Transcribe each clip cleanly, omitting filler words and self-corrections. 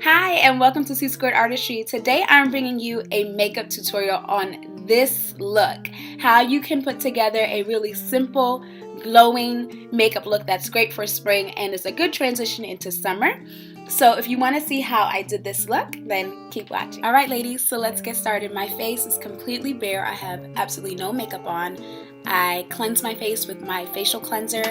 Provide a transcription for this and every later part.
Hi and welcome to C-Squared Artistry. Today I'm bringing you a makeup tutorial on this look. How you can put together a really simple, glowing makeup look that's great for spring and is a good transition into summer. So if you want to see how I did this look, then keep watching. Alright ladies, so let's get started. My face is completely bare. I have absolutely no makeup on. I cleanse my face with my facial cleanser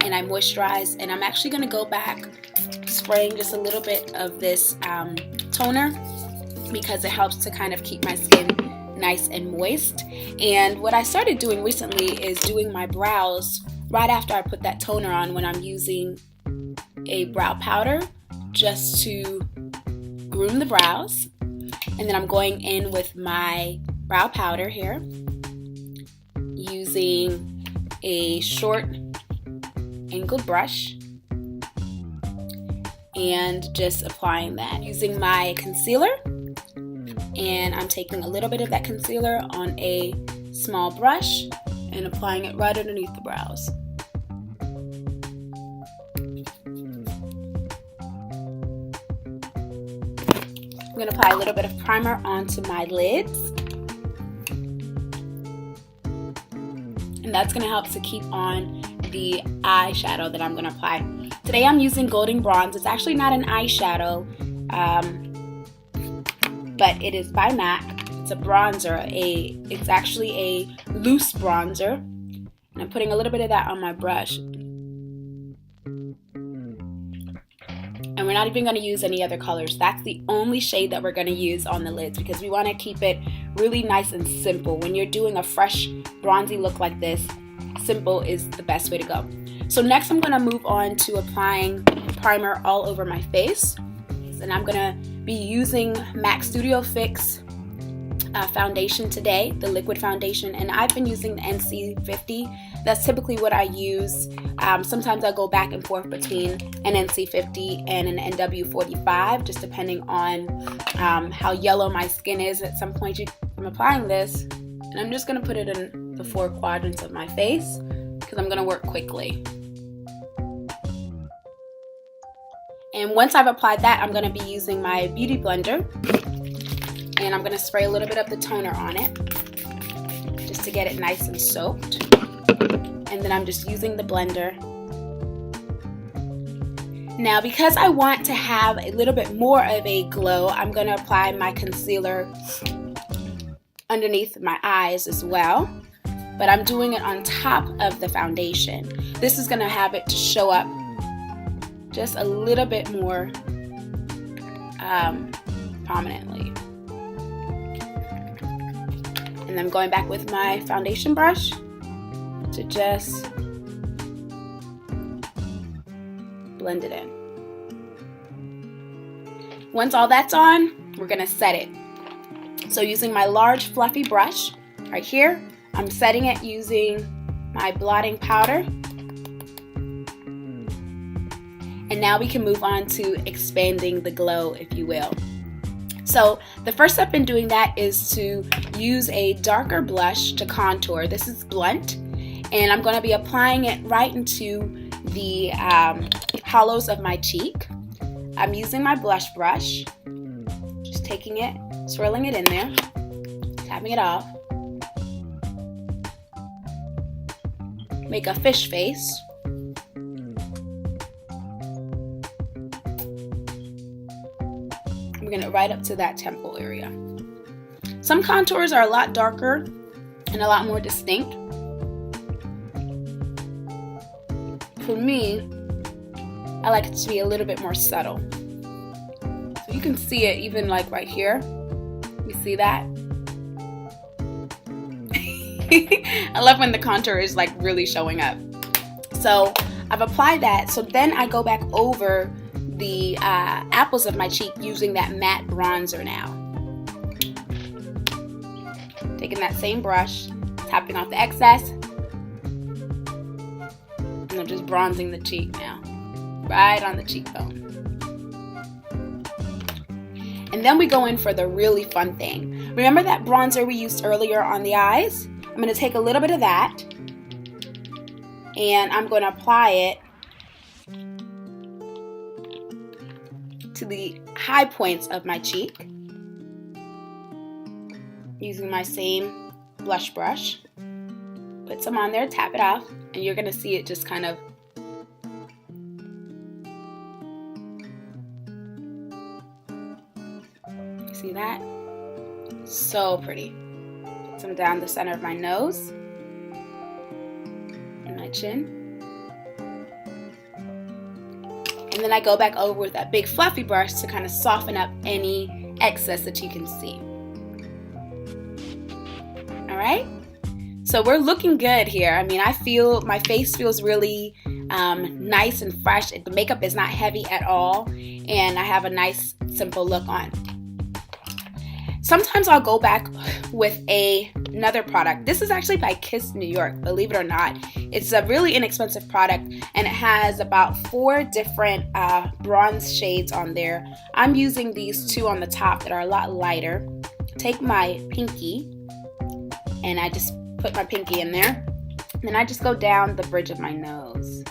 and I moisturize, and I'm actually going to go back spraying just a little bit of this toner because it helps to kind of keep my skin nice and moist. And what I started doing recently is doing my brows right after I put that toner on when I'm using a brow powder just to groom the brows. And then I'm going in with my brow powder here using a short angled brush and just applying that. Using my concealer, and I'm taking a little bit of that concealer on a small brush and applying it right underneath the brows. I'm going to apply a little bit of primer onto my lids, and that's going to help to keep on the eyeshadow that I'm going to apply. Today I'm using Golden Bronze. It's actually not an eyeshadow, but it is by MAC. It's a bronzer. It's actually a loose bronzer, and I'm putting a little bit of that on my brush. And we're not even going to use any other colors. That's the only shade that we're going to use on the lids because we want to keep it really nice and simple. When you're doing a fresh bronzy look like this, simple is the best way to go. So next I'm going to move on to applying primer all over my face. And I'm going to be using MAC Studio Fix foundation today, the liquid foundation. And I've been using the NC50. That's typically what I use. Sometimes I go back and forth between an NC50 and an NW45, just depending on how yellow my skin is. At some point I'm applying this, and I'm just going to put it in the 4 quadrants of my face because I'm going to work quickly. And once I've applied that, I'm going to be using my beauty blender, and I'm going to spray a little bit of the toner on it just to get it nice and soaked. And then I'm just using the blender. Now because I want to have a little bit more of a glow, I'm going to apply my concealer underneath my eyes as well. But I'm doing it on top of the foundation. This is going to have it to show up just a little bit more prominently. And I'm going back with my foundation brush to just blend it in. Once all that's on, we're going to set it. So using my large fluffy brush right here, I'm setting it using my blotting powder. And now we can move on to expanding the glow, if you will. So the first step in doing that is to use a darker blush to contour. This is Blunt, and I'm going to be applying it right into the hollows of my cheek. I'm using my blush brush, just taking it, swirling it in there, tapping it off. Make a fish face. We're going to right up to that temple area. Some contours are a lot darker and a lot more distinct. For me, I like it to be a little bit more subtle. So you can see it even like right here. You see that? I love when the contour is like really showing up. So I've applied that. So then I go back over the apples of my cheek using that matte bronzer now. Taking that same brush, tapping off the excess, and I'm just bronzing the cheek now, right on the cheekbone. And then we go in for the really fun thing. Remember that bronzer we used earlier on the eyes? I'm going to take a little bit of that, and I'm going to apply it to the high points of my cheek using my same blush brush. Put some on there, tap it off, and you're going to see it just kind of see that? So pretty. Put some down the center of my nose and my chin. And then I go back over with that big fluffy brush to kind of soften up any excess that you can see. All right? So we're looking good here. I mean, I feel my face feels really nice and fresh. The makeup is not heavy at all, and I have a nice, simple look on. Sometimes I'll go back with another product. This is actually by Kiss New York, believe it or not. It's a really inexpensive product, and it has about 4 different bronze shades on there. I'm using these 2 on the top that are a lot lighter. Take my pinky, and I just put my pinky in there. And then I just go down the bridge of my nose,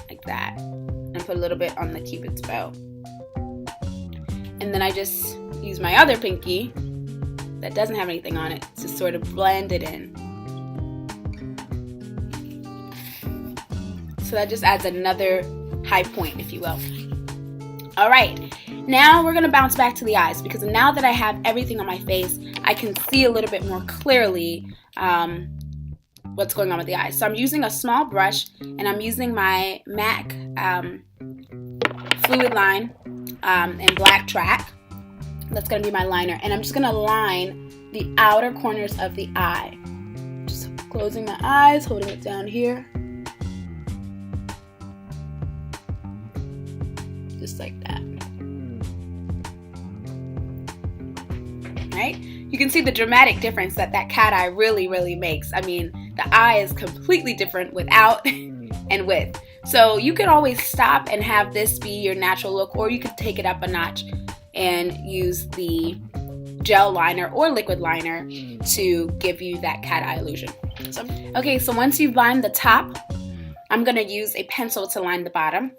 like that, and put a little bit on the Cupid's bow. And then I just use my other pinky that doesn't have anything on it to sort of blend it in. So that just adds another high point, if you will. All right, now we're gonna bounce back to the eyes, because now that I have everything on my face, I can see a little bit more clearly what's going on with the eyes. So I'm using a small brush, and I'm using my MAC Fluid Line and Black Track. That's going to be my liner, and I'm just going to line the outer corners of the eye. Just closing my eyes, holding it down here. Just like that. Right? You can see the dramatic difference that cat eye really makes. I mean, the eye is completely different without and with. So you could always stop and have this be your natural look, or you could take it up a notch and use the gel liner or liquid liner to give you that cat eye illusion. Okay, so once you've lined the top, I'm going to use a pencil to line the bottom.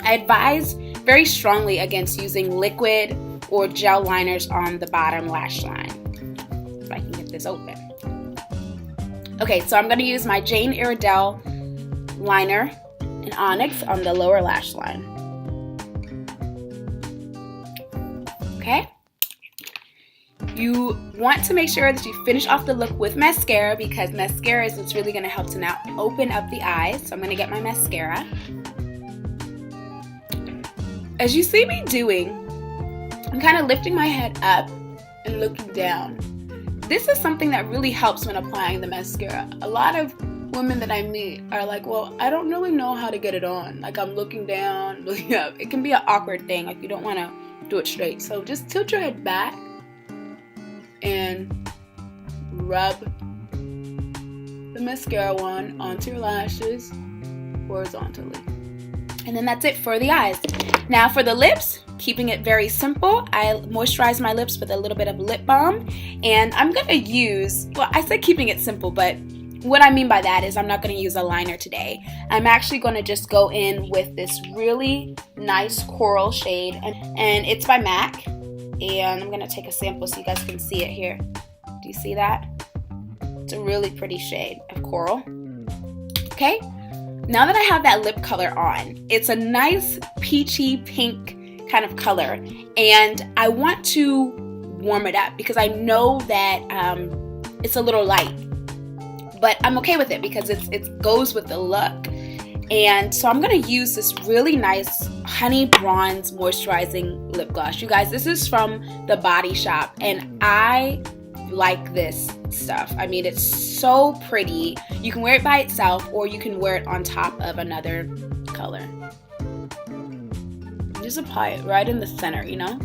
I advise very strongly against using liquid or gel liners on the bottom lash line. If I can get this open. Okay, so I'm going to use my Jane Iredale liner in Onyx on the lower lash line. Okay? You want to make sure that you finish off the look with mascara, because mascara is what's really going to help to now open up the eyes. So I'm going to get my mascara. As you see me doing, I'm kind of lifting my head up and looking down. This is something that really helps when applying the mascara. A lot of women that I meet are like, well, I don't really know how to get it on. Like, I'm looking down, looking up. It can be an awkward thing. Like, you don't want to do it straight. So just tilt your head back and rub the mascara one onto your lashes horizontally. And then that's it for the eyes. Now for the lips, keeping it very simple, I moisturize my lips with a little bit of lip balm. And I'm going to use, well, I said keeping it simple, but what I mean by that is I'm not going to use a liner today. I'm actually going to just go in with this really nice coral shade, and it's by MAC. And I'm going to take a sample so you guys can see it here. Do you see that? It's a really pretty shade of coral. Okay, now that I have that lip color on, it's a nice peachy pink kind of color, and I want to warm it up because I know that it's a little light. But I'm okay with it because it goes with the look. And so I'm going to use this really nice honey bronze moisturizing lip gloss. You guys, this is from the Body Shop, and I like this stuff. I mean, it's so pretty. You can wear it by itself, or you can wear it on top of another color. Just apply it right in the center, you know?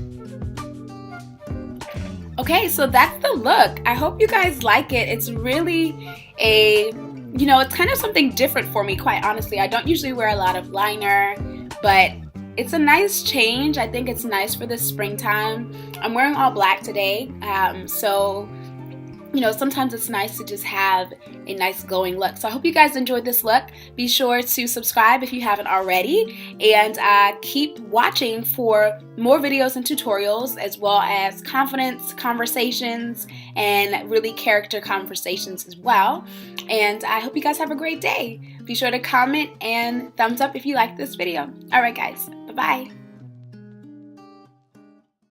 Okay, so that's the look. I hope you guys like it. It's really it's kind of something different for me, quite honestly. I don't usually wear a lot of liner, but it's a nice change. I think it's nice for the springtime. I'm wearing all black today, so sometimes it's nice to just have a nice glowing look. So I hope you guys enjoyed this look. Be sure to subscribe if you haven't already, and keep watching for more videos and tutorials, as well as confidence conversations and really character conversations as well. And I hope you guys have a great day. Be sure to comment and thumbs up if you like this video. All right, guys. Bye-bye.